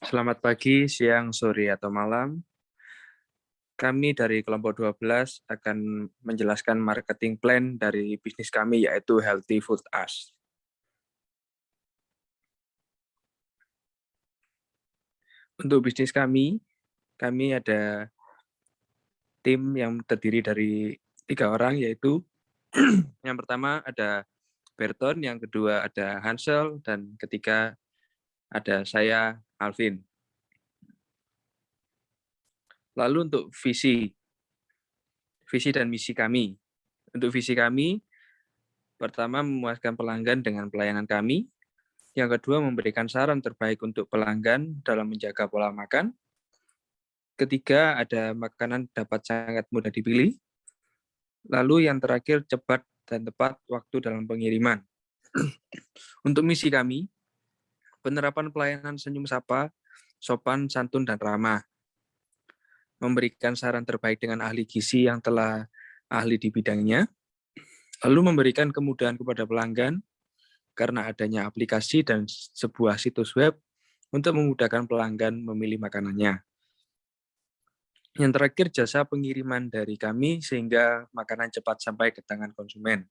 Selamat pagi, siang, sore, atau malam. Kami dari kelompok 12 akan menjelaskan marketing plan dari bisnis kami, yaitu Healthy Food Us. Untuk bisnis kami ada tim yang terdiri dari 3 orang, yaitu yang pertama ada Berton, yang kedua ada Hansel, dan ketiga ada saya, Alvin. Lalu untuk visi dan misi kami. Untuk visi kami, pertama memuaskan pelanggan dengan pelayanan kami. Yang kedua, memberikan saran terbaik untuk pelanggan dalam menjaga pola makan. Ketiga, ada makanan dapat sangat mudah dipilih. Lalu yang terakhir, cepat dan tepat waktu dalam pengiriman. Untuk misi kami, penerapan pelayanan senyum sapa, sopan, santun, dan ramah. Memberikan saran terbaik dengan ahli gizi yang telah ahli di bidangnya. Lalu memberikan kemudahan kepada pelanggan karena adanya aplikasi dan sebuah situs web untuk memudahkan pelanggan memilih makanannya. Yang terakhir, jasa pengiriman dari kami sehingga makanan cepat sampai ke tangan konsumen.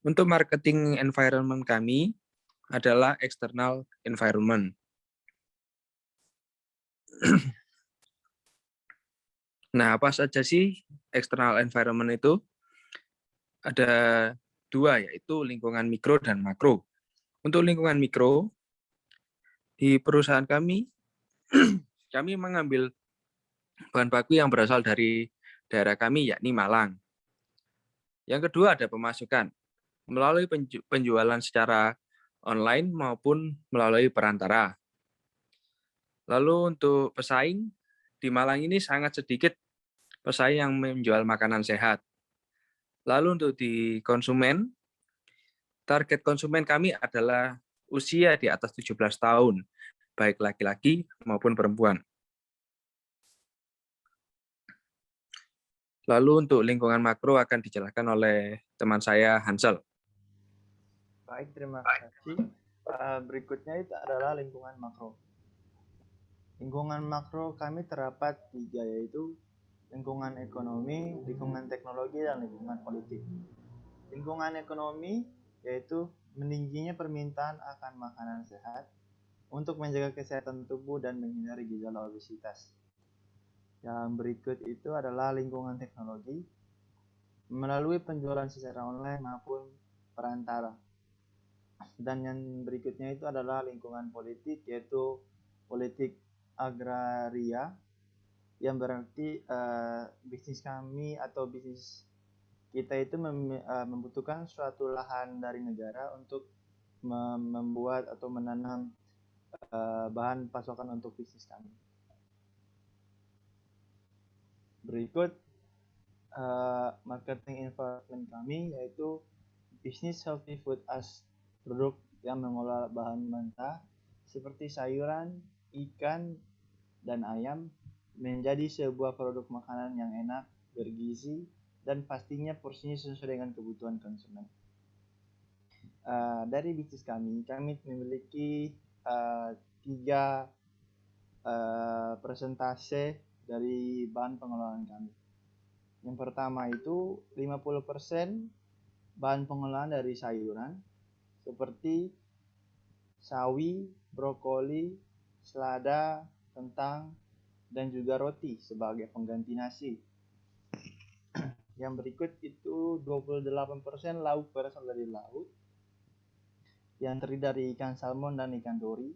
Untuk marketing environment kami adalah external environment. Nah, apa saja sih external environment itu? Ada 2, yaitu lingkungan mikro dan makro. Untuk lingkungan mikro, di perusahaan kami, kami mengambil bahan baku yang berasal dari daerah kami, yakni Malang. Yang kedua, ada pemasukan melalui penjualan secara online maupun melalui perantara. Lalu untuk pesaing, di Malang ini sangat sedikit pesaing yang menjual makanan sehat. Lalu untuk di konsumen, target konsumen kami adalah usia di atas 17 tahun, baik laki-laki maupun perempuan. Lalu untuk lingkungan makro akan dijelaskan oleh teman saya, Hansel. Baik, terima kasih. Berikutnya itu adalah lingkungan makro. Lingkungan makro kami terdapat 3, yaitu lingkungan ekonomi, lingkungan teknologi, dan lingkungan politik. Lingkungan ekonomi yaitu meningginya permintaan akan makanan sehat untuk menjaga kesehatan tubuh dan menghindari gejala obesitas. Yang berikut itu adalah lingkungan teknologi melalui penjualan secara online maupun perantara. Dan yang berikutnya itu adalah lingkungan politik, yaitu politik agraria, yang berarti bisnis kami atau bisnis kita itu membutuhkan suatu lahan dari negara untuk membuat atau menanam bahan pasokan untuk bisnis kami. Berikut marketing environment kami, yaitu bisnis Healthy Food Us, produk yang mengolah bahan mentah seperti sayuran, ikan, dan ayam menjadi sebuah produk makanan yang enak, bergizi, dan pastinya porsinya sesuai dengan kebutuhan konsumen. Dari bisnis kami memiliki 3 persentase dari bahan pengelolaan kami. Yang pertama itu 50% bahan pengolahan dari sayuran seperti sawi, brokoli, selada, kentang, dan juga roti sebagai pengganti nasi. Yang berikut itu 28% lauk berasal dari laut yang terdiri dari ikan salmon dan ikan dori.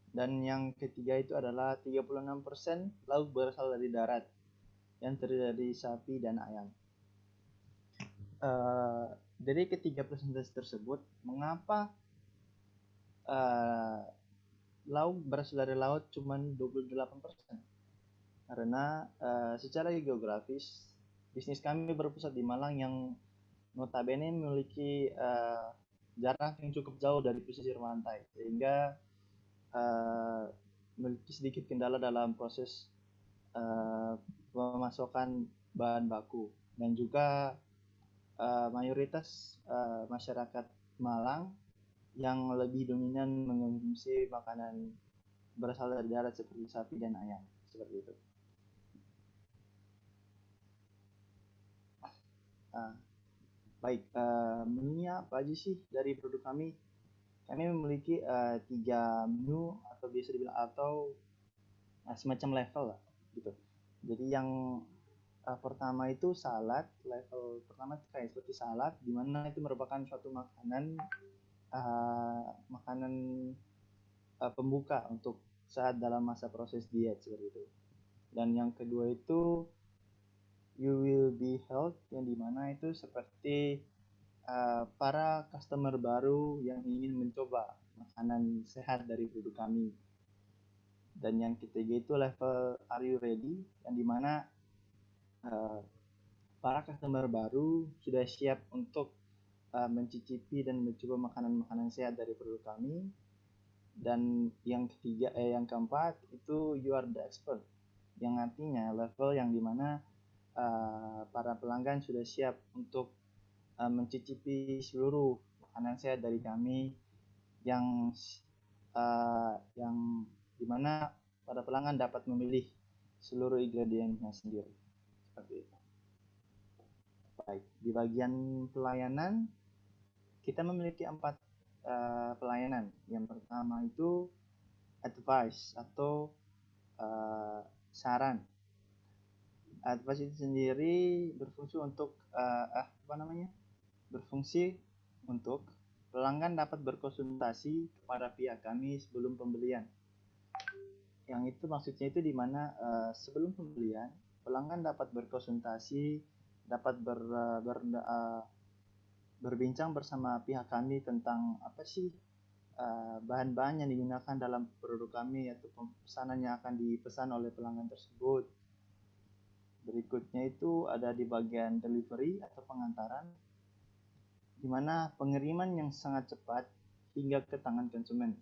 Dan yang ketiga itu adalah 36% lauk berasal dari darat yang terdiri dari sapi dan ayam. Dari ketiga persentase tersebut, mengapa lauk berasal dari laut cuma 28%? Karena secara geografis bisnis kami berpusat di Malang yang notabene memiliki jarak yang cukup jauh dari pesisir pantai, sehingga memiliki sedikit kendala dalam proses pemasokan bahan baku. Dan juga mayoritas masyarakat Malang yang lebih dominan mengonsumsi makanan berasal dari darat seperti sapi dan ayam, seperti itu. Nah, baik, menunya apa aja sih dari produk kami? Kami memiliki 3 menu atau bisa dibilang atau semacam level lah, gitu. Jadi yang pertama itu salad, level pertama itu kayak seperti salad, di mana itu merupakan suatu makanan makanan pembuka untuk saat dalam masa proses diet seperti itu. Dan yang kedua itu you will be health, yang dimana itu seperti para customer baru yang ingin mencoba makanan sehat dari produk kami. Dan yang ketiga itu level are you ready, yang dimana para customer baru sudah siap untuk mencicipi dan mencoba makanan-makanan sehat dari produk kami. Dan yang yang keempat itu you are the expert, yang artinya level yang dimana para pelanggan sudah siap untuk mencicipi seluruh makanan sehat dari kami yang dimana para pelanggan dapat memilih seluruh ingredientnya sendiri, seperti itu. Baik, di bagian pelayanan kita memiliki 4 pelayanan. Yang pertama itu advice atau saran. Advice itu sendiri berfungsi untuk berfungsi untuk pelanggan dapat berkonsultasi kepada pihak kami sebelum pembelian. Yang itu maksudnya itu di mana sebelum pembelian pelanggan dapat berkonsultasi, dapat berbincang bersama pihak kami tentang apa sih bahan-bahan yang digunakan dalam produk kami atau pesanan yang akan dipesan oleh pelanggan tersebut. Berikutnya itu ada di bagian delivery atau pengantaran, di mana pengiriman yang sangat cepat hingga ke tangan konsumen.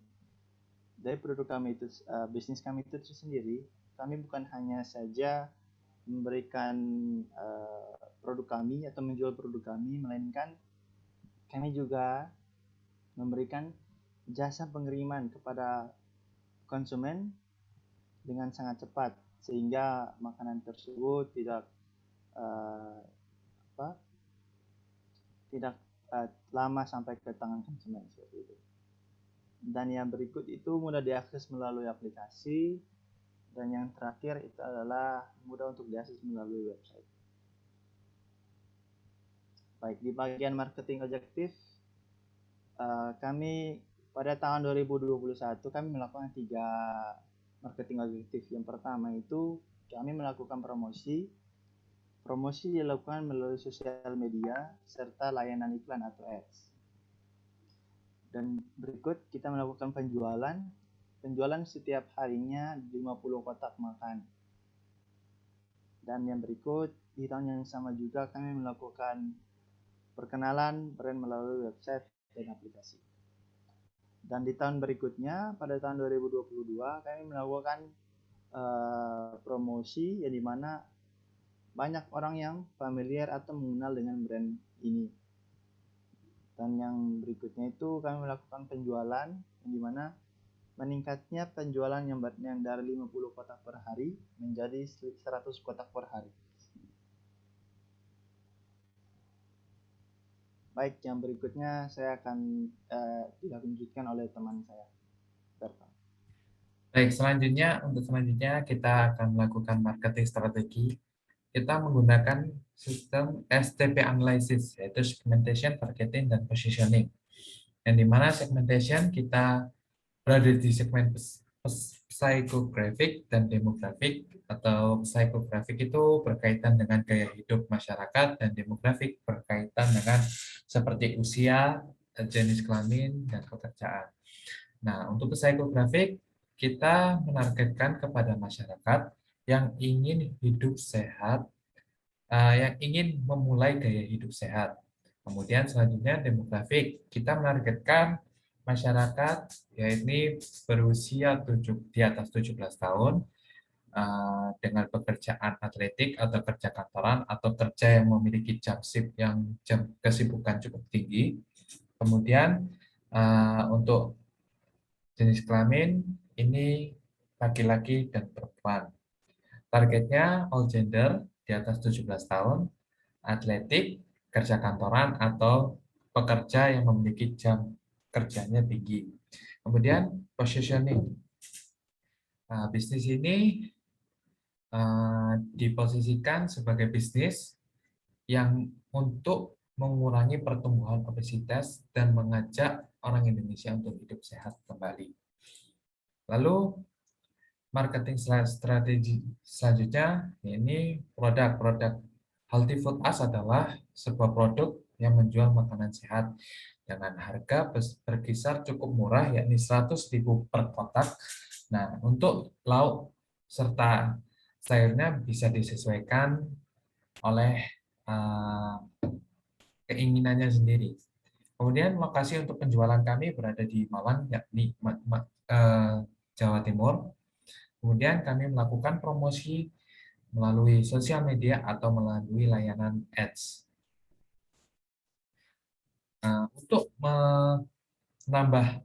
Dari produk kami itu, bisnis kami itu sendiri, kami bukan hanya saja memberikan produk kami atau menjual produk kami, melainkan kami juga memberikan jasa pengiriman kepada konsumen dengan sangat cepat, sehingga makanan tersebut tidak lama sampai ke tangan konsumen, seperti itu. Dan yang berikut itu mudah diakses melalui aplikasi, dan yang terakhir itu adalah mudah untuk diakses melalui website. Baik, di bagian marketing objektif, kami pada tahun 2021 kami melakukan 3 marketing objektif. Yang pertama itu kami melakukan promosi. Promosi dilakukan melalui sosial media serta layanan iklan atau ads. Dan berikut kita melakukan penjualan. Penjualan setiap harinya 50 kotak makan. Dan yang berikut di tahun yang sama juga kami melakukan perkenalan brand melalui website dan aplikasi. Dan di tahun berikutnya pada tahun 2022 kami melakukan promosi yang dimana banyak orang yang familiar atau mengenal dengan brand ini. Dan yang berikutnya itu kami melakukan penjualan yang dimana meningkatnya penjualan yang dari 50 kotak per hari menjadi 100 kotak per hari. Baik, yang berikutnya saya akan dilanjutkan oleh teman saya, Berta. Baik, untuk selanjutnya kita akan melakukan marketing strategi. Kita menggunakan sistem STP analysis, yaitu segmentation, targeting, dan positioning. Yang dimana segmentation kita berada di segmen psychographic dan demografik. Atau psychographic itu berkaitan dengan gaya hidup masyarakat, dan demografik berkaitan dengan seperti usia, jenis kelamin, dan pekerjaan. Nah, untuk psychographic kita menargetkan kepada masyarakat yang ingin hidup sehat, yang ingin memulai gaya hidup sehat. Kemudian selanjutnya demografik, kita menargetkan masyarakat yaitu berusia di atas 17 tahun dengan pekerjaan atletik atau kerja kantoran atau kerja yang memiliki jam shift yang jam kesibukan cukup tinggi. Kemudian Untuk jenis kelamin ini laki-laki dan perempuan. Targetnya all gender di atas 17 tahun, atletik, kerja kantoran, atau pekerja yang memiliki jam kerjanya tinggi. Kemudian positioning. Bisnis ini diposisikan sebagai bisnis yang untuk mengurangi pertumbuhan obesitas dan mengajak orang Indonesia untuk hidup sehat kembali. Lalu marketing strategi selanjutnya, ini produk Healthy Food Us adalah sebuah produk yang menjual makanan sehat dengan harga berkisar cukup murah, yakni 100.000 per kotak. Nah, untuk lauk serta sayurnya bisa disesuaikan oleh keinginannya sendiri. Kemudian lokasi untuk penjualan kami berada di Malang, yakni Jawa Timur. Kemudian kami melakukan promosi melalui sosial media atau melalui layanan ads. Untuk menambah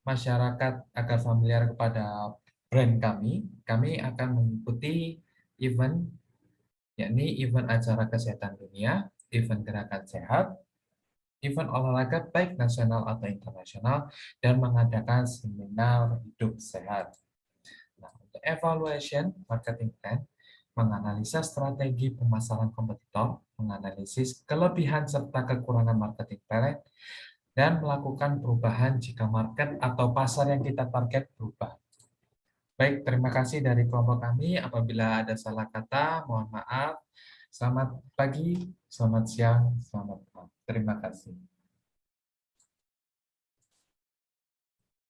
masyarakat agar familiar kepada brand kami akan mengikuti event, yakni event acara kesehatan dunia, event gerakan sehat, event olahraga baik nasional atau internasional, dan mengadakan seminar hidup sehat. Nah, untuk evaluation marketing plan, menganalisa strategi pemasaran kompetitor, menganalisis kelebihan serta kekurangan marketing plan, dan melakukan perubahan jika market atau pasar yang kita target berubah. Baik, terima kasih dari kelompok kami. Apabila ada salah kata, mohon maaf. Selamat pagi, selamat siang, selamat malam. Terima kasih.